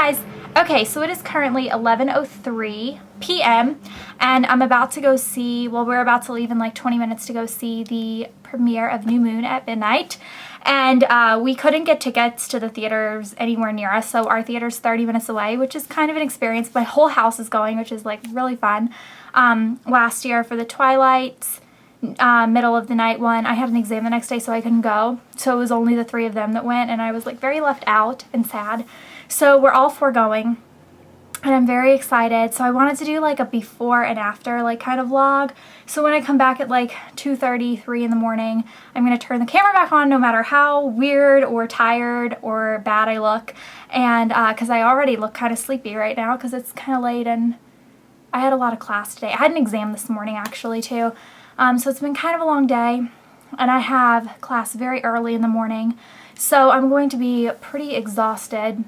guys. Okay, so it is currently 11:03 p.m. and I'm about to go see, well, we're about to leave in like 20 minutes to go see the premiere of New Moon at midnight. And we couldn't get tickets to the theaters anywhere near us, so our theater's 30 minutes away, which is kind of an experience. My whole house is going, which is like really fun. Last year for the Twilight middle of the night one, I had an exam the next day, so I couldn't go. So it was only the three of them that went, and I was like very left out and sad. So we're all four going, and I'm very excited. So I wanted to do like a before and after like kind of vlog. So when I come back at like 2:30, 3 in the morning, I'm going to turn the camera back on no matter how weird or tired or bad I look. And because I already look kind of sleepy right now because it's kind of late and I had a lot of class today. I had an exam this morning actually too. So it's been kind of a long day, and I have class very early in the morning. So I'm going to be pretty exhausted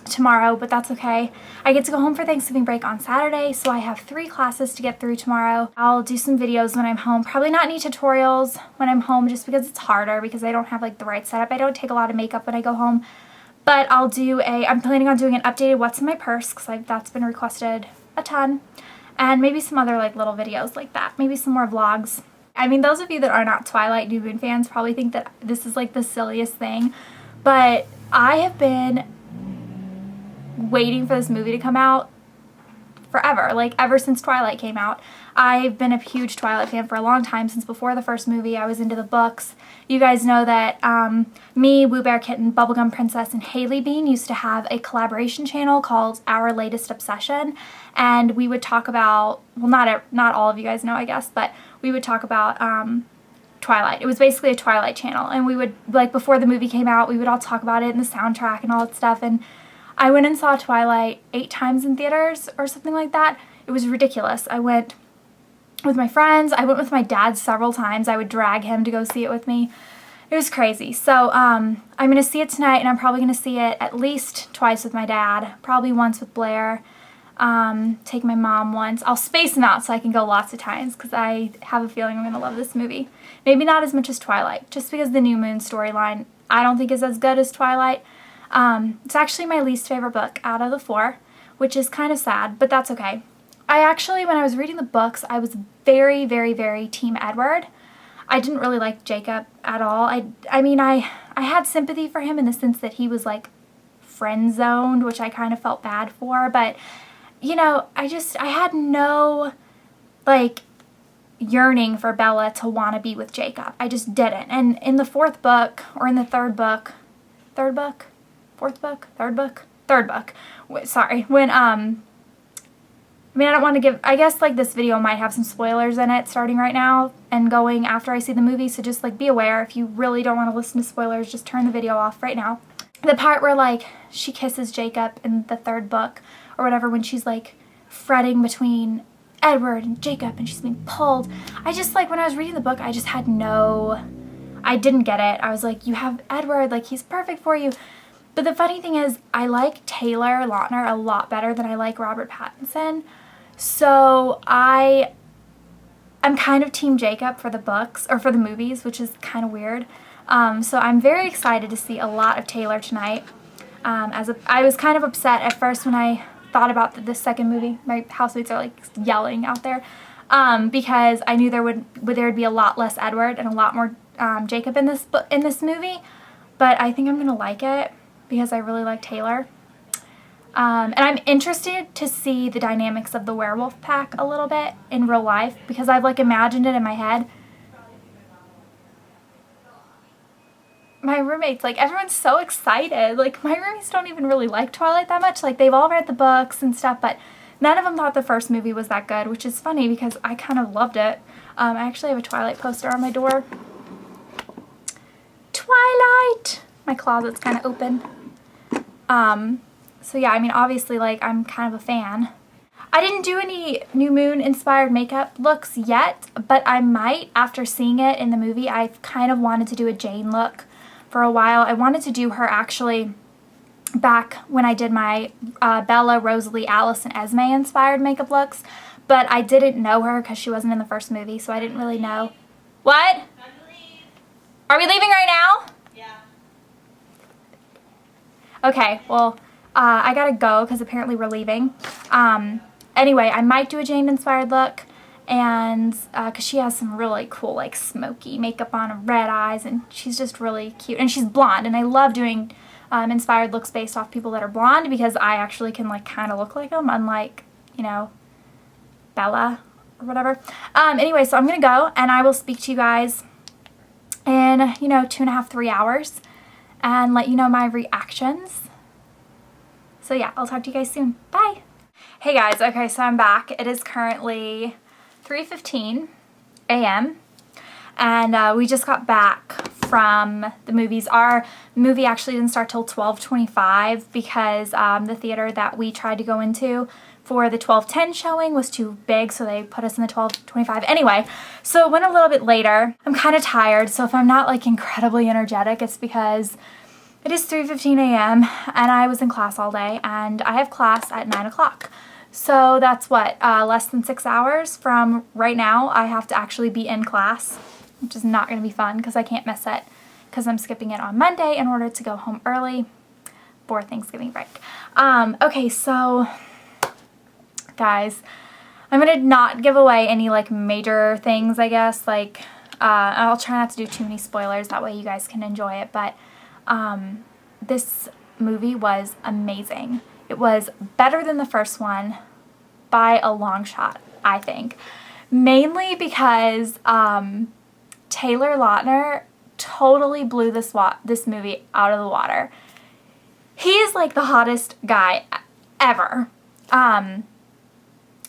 tomorrow, but that's okay. I get to go home for Thanksgiving break on Saturday, so I have 3 classes to get through tomorrow. I'll do some videos when I'm home. Probably not any tutorials when I'm home just because it's harder because I don't have like the right setup. I don't take a lot of makeup when I go home, but I'll do I'm planning on doing an updated what's in my purse because that's been requested a ton, and maybe some other like little videos like that. Maybe some more vlogs. I mean, those of you that are not Twilight New Moon fans probably think that this is like the silliest thing, but I have been waiting for this movie to come out forever, like ever since Twilight came out. I've been a huge Twilight fan for a long time, since before the first movie. I was into the books. You guys know that me, Woo Bear Kitten, Bubblegum Princess, and Haley Bean used to have a collaboration channel called Our Latest Obsession, and we would talk about, well, not all of you guys know, I guess, but we would talk about Twilight. It was basically a Twilight channel, and we would, like, before the movie came out, we would all talk about it and the soundtrack and all that stuff. And I went and saw Twilight 8 times in theaters or something like that. It was ridiculous. I went with my friends. I went with my dad several times. I would drag him to go see it with me. It was crazy. So I'm going to see it tonight, and I'm probably going to see it at least twice with my dad, probably once with Blair, take my mom once. I'll space them out so I can go lots of times because I have a feeling I'm going to love this movie. Maybe not as much as Twilight, just because the New Moon storyline I don't think is as good as Twilight. It's actually my least favorite book out of the 4, which is kind of sad, but that's okay. I actually, when I was reading the books, I was very, very, very Team Edward. I didn't really like Jacob at all. I mean, I had sympathy for him in the sense that he was like friend-zoned, which I kind of felt bad for, but you know, I had no like yearning for Bella to want to be with Jacob. I just didn't. And in the 4th book, or in the third book, sorry, when I mean, I don't want to give, I guess like this video might have some spoilers in it starting right now and going after I see the movie, so just like be aware. If you really don't want to listen to spoilers, just turn the video off right now. The part where like she kisses Jacob in the 3rd book or whatever, when she's like fretting between Edward and Jacob and she's being pulled, I just like, when I was reading the book, I just had I didn't get it. I was like, you have Edward, like he's perfect for you. But the funny thing is, I like Taylor Lautner a lot better than I like Robert Pattinson. So I'm kind of Team Jacob for the books, or for the movies, which is kind of weird. So I'm very excited to see a lot of Taylor tonight. I was kind of upset at first when I thought about the second movie. My housemates are like yelling out there because I knew there would be a lot less Edward and a lot more Jacob in this movie. But I think I'm gonna like it because I really like Taylor. And I'm interested to see the dynamics of the werewolf pack a little bit in real life because I've like imagined it in my head. My roommates, like everyone's so excited. Like my roommates don't even really like Twilight that much. Like they've all read the books and stuff, but none of them thought the first movie was that good, which is funny because I kind of loved it. I actually have a Twilight poster on my door. Twilight! My closet's kind of open. So yeah, I mean, obviously, like, I'm kind of a fan. I didn't do any New Moon inspired makeup looks yet, but I might after seeing it in the movie. I've kind of wanted to do a Jane look for a while. I wanted to do her actually back when I did my Bella, Rosalie, Alice, and Esme inspired makeup looks, but I didn't know her because she wasn't in the first movie, so I didn't really know. What? Are we leaving right now? Yeah. Okay, well, I gotta go because apparently we're leaving. Anyway, I might do a Jane inspired look, and because she has some really cool like smoky makeup on and red eyes, and she's just really cute, and she's blonde, and I love doing inspired looks based off people that are blonde because I actually can like kind of look like them, unlike, you know, Bella or whatever. Anyway, so I'm gonna go, and I will speak to you guys in, you know, 2.5, 3 hours and let you know my reactions. So yeah, I'll talk to you guys soon. Bye. Hey guys, okay, so I'm back. It is currently 3:15 a.m. and we just got back from the movies. Our movie actually didn't start till 12:25 because the theater that we tried to go into for the 12:10 showing was too big, so they put us in the 12:25. Anyway, so it went a little bit later. I'm kind of tired, so if I'm not like incredibly energetic, it's because it is 3:15 a.m. and I was in class all day, and I have class at 9 o'clock. So that's what, less than 6 hours from right now. I have to actually be in class, which is not going to be fun because I can't miss it because I'm skipping it on Monday in order to go home early for Thanksgiving break. Okay, so guys, I'm going to not give away any like major things, I guess. Like, I'll try not to do too many spoilers, that way you guys can enjoy it, but this movie was amazing. It was better than the first one by a long shot, I think. Mainly because Taylor Lautner totally blew this movie out of the water. He is like the hottest guy ever. I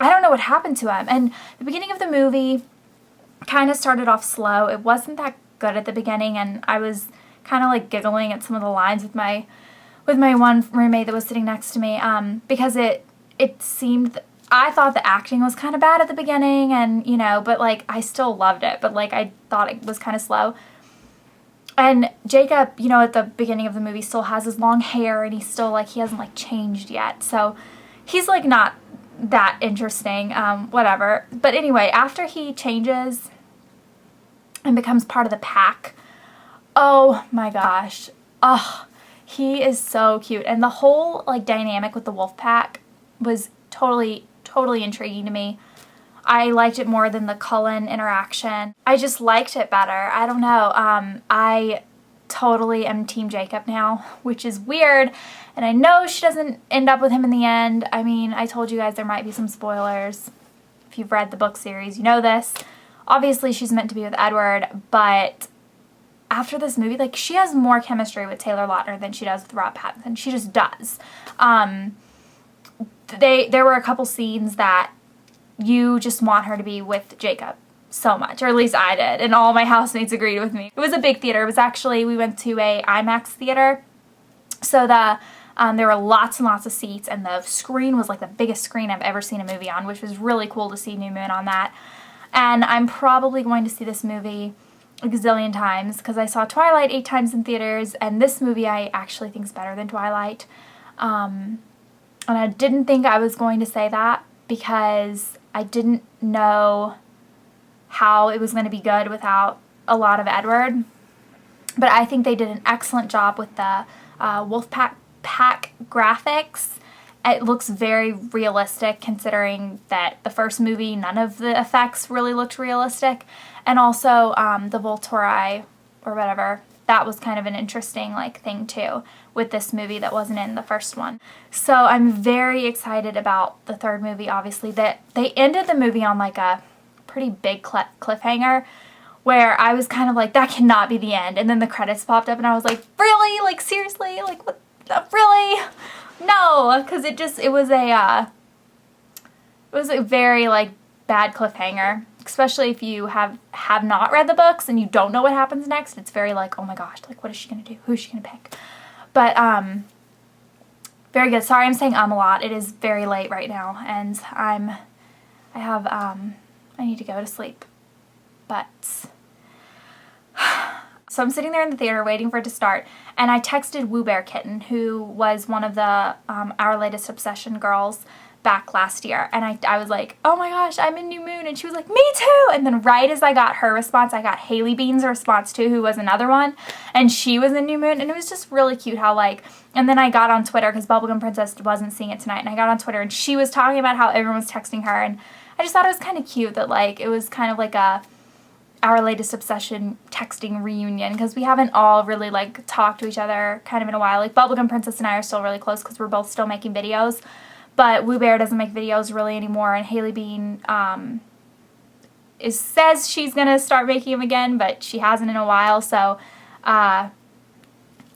don't know what happened to him. And the beginning of the movie kind of started off slow. It wasn't that good at the beginning, and I was kind of like giggling at some of the lines with my one roommate that was sitting next to me, because it seemed, I thought the acting was kind of bad at the beginning, and you know, but like I still loved it, but like I thought it was kind of slow. And Jacob, you know, at the beginning of the movie still has his long hair, and he's still like, he hasn't like changed yet, so he's like not that interesting, whatever. But anyway, after he changes and becomes part of the pack, oh my gosh, oh, he is so cute. And the whole like dynamic with the wolf pack was totally intriguing to me. I liked it more than the Cullen interaction. I just liked it better. I don't know. I totally am Team Jacob now, which is weird. And I know she doesn't end up with him in the end. I mean, I told you guys there might be some spoilers. If you've read the book series, you know this. Obviously, she's meant to be with Edward, but after this movie, like, she has more chemistry with Taylor Lautner than she does with Rob Pattinson. She just does. There were a couple scenes that you just want her to be with Jacob so much, or at least I did, and all my housemates agreed with me. It was a big theater. It was actually, we went to a IMAX theater, so there were lots and lots of seats, and the screen was like the biggest screen I've ever seen a movie on, which was really cool to see New Moon on that. And I'm probably going to see this movie a gazillion times because I saw Twilight 8 times in theaters, and this movie I actually think is better than Twilight. And I didn't think I was going to say that because I didn't know how it was going to be good without a lot of Edward. But I think they did an excellent job with the Wolfpack graphics. It looks very realistic considering that the first movie, none of the effects really looked realistic. And also the Volturi or whatever, that was kind of an interesting like thing too with this movie that wasn't in the first one. So I'm very excited about the third movie, obviously. That they ended the movie on like a pretty big cliffhanger where I was kind of like, that cannot be the end. And then the credits popped up and I was like, really? Like, seriously? Like, what? Really? No, because it was a very like bad cliffhanger, especially if you have not read the books and you don't know what happens next. It's very like, oh my gosh, like what is she gonna do? Who's she gonna pick? But very good. Sorry, I'm saying a lot. It is very late right now, and I need to go to sleep. But so I'm sitting there in the theater waiting for it to start, and I texted Woo Bear Kitten, who was one of the Our Latest Obsession girls back last year, and I was like, oh my gosh, I'm in New Moon, and she was like, me too, and then right as I got her response, I got Haley Bean's response too, who was another one, and she was in New Moon, and it was just really cute how like, and then I got on Twitter, because Bubblegum Princess wasn't seeing it tonight, and I got on Twitter, and she was talking about how everyone was texting her, and I just thought it was kind of cute that like, it was kind of like our latest obsession texting reunion, because we haven't all really like talked to each other kind of in a while. Like Bubblegum Princess and I are still really close because we're both still making videos, but Woo Bear doesn't make videos really anymore, and Haley Bean says she's gonna start making them again, but she hasn't in a while, so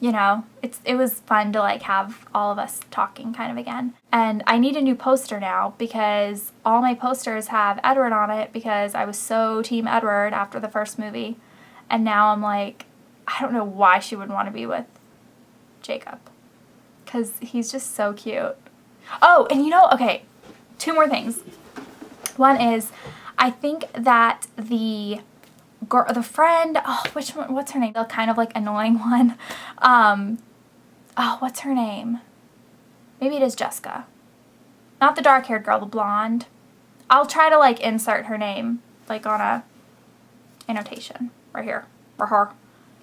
you know, it was fun to like have all of us talking kind of again. And I need a new poster now because all my posters have Edward on it because I was so team Edward after the first movie, and now I'm like, I don't know why she would want to be with Jacob, because he's just so cute. Oh, and you know, okay, 2 more things. One is, I think that the friend, oh, which one, what's her name? The kind of like annoying one. Oh, what's her name? Maybe it is Jessica. Not the dark-haired girl, the blonde. I'll try to like insert her name like on a annotation right here for her,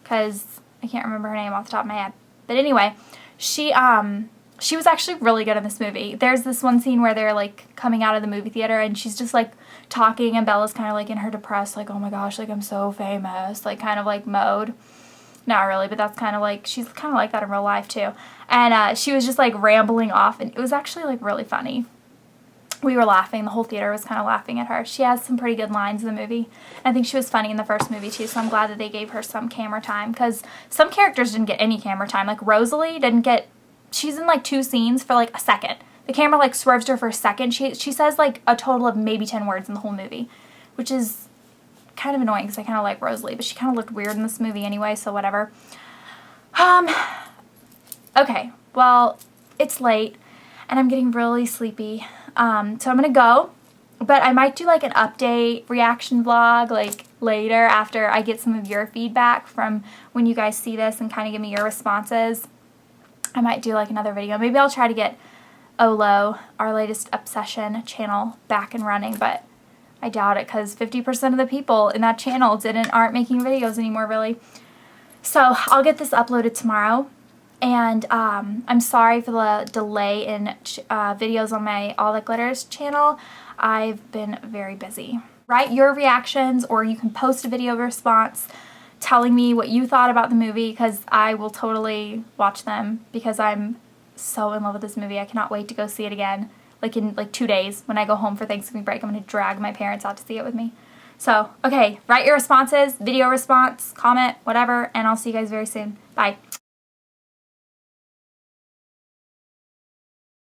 because I can't remember her name off the top of my head. But anyway, she was actually really good in this movie. There's this one scene where they're like coming out of the movie theater, and she's just like talking, and Bella's kind of like in her depressed, like, oh my gosh, like I'm so famous, like kind of like mode. Not really, but that's kind of like, she's kind of like that in real life too. And she was just like rambling off, and it was actually like really funny. We were laughing. The whole theater was kind of laughing at her. She has some pretty good lines in the movie. I think she was funny in the first movie too, so I'm glad that they gave her some camera time, because some characters didn't get any camera time. Like Rosalie didn't get, she's in like 2 scenes for like a second. The camera like swerves her for a second. She says like a total of maybe 10 words in the whole movie, which is kind of annoying because I kind of like Rosalie, but she kind of looked weird in this movie anyway, so whatever. Okay, well, it's late and I'm getting really sleepy, so I'm gonna go, but I might do like an update reaction vlog like later after I get some of your feedback from when you guys see this and kind of give me your responses. I might do like another video. Maybe I'll try to get Olo, our latest obsession channel, back and running, but I doubt it because 50% of the people in that channel aren't making videos anymore, really. So I'll get this uploaded tomorrow, and I'm sorry for the delay in videos on my All That Glitters channel. I've been very busy. Write your reactions, or you can post a video response telling me what you thought about the movie, because I will totally watch them because I'm so in love with this movie. I cannot wait to go see it again. Like in like 2 days when I go home for Thanksgiving break, I'm going to drag my parents out to see it with me. So, okay, write your responses, video response, comment, whatever, and I'll see you guys very soon. Bye.